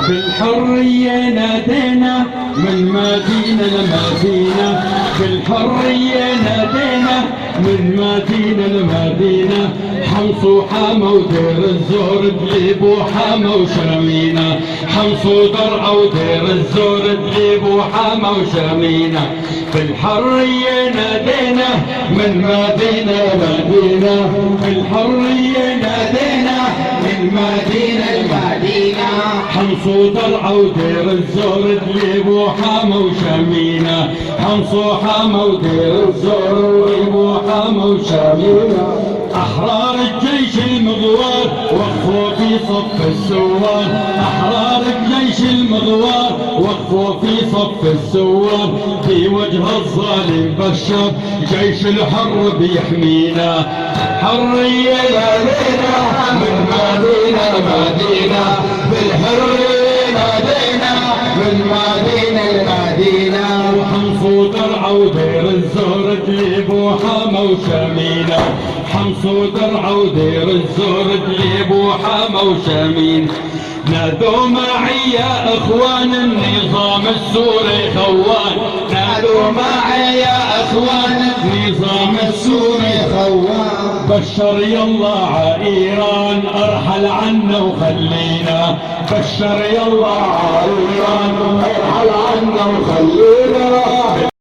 بالحرية نادينا من مدينة لمدينة، بالحرية نادينا من مدينة لمدينة. حمص وحامة ودير الزور دليب وحامة وشرمينا، حمص ودرعا ودير الزور دليب وحامة وشرمينا. بالحرية نادينا من مدينة لمدينة، بالحرية نادينا من مدينة لمدينة. حمص ودرعا ودير الزور دليب وحامة وشرمينا، حمص وحامة ودير الزور دليب وحامة وشرمينا. أحرار الجيش المغوار وقفوا في صف السوار، أحرار الجيش المغوار وقفوا في صف السوار. في وجه الظالم بشر جيش الحر بيحمينا. حرية نادينا من مدينة لمدينة، بالحرية نادينا من مدينة لمدينة. وحمص ودرعا ودير الزور دليب وحامة وشمينا، حمص ودرعا ودير الزور دليب وحامة وشمينا. نادوا معي يا اخوان النظام السوري خوان، نادوا معي يا اخوان النظام السوري خوان. بشر يلا عايران ارحل عنا وخلينا، بشر يلا عايران ارحل عنا وخلينا.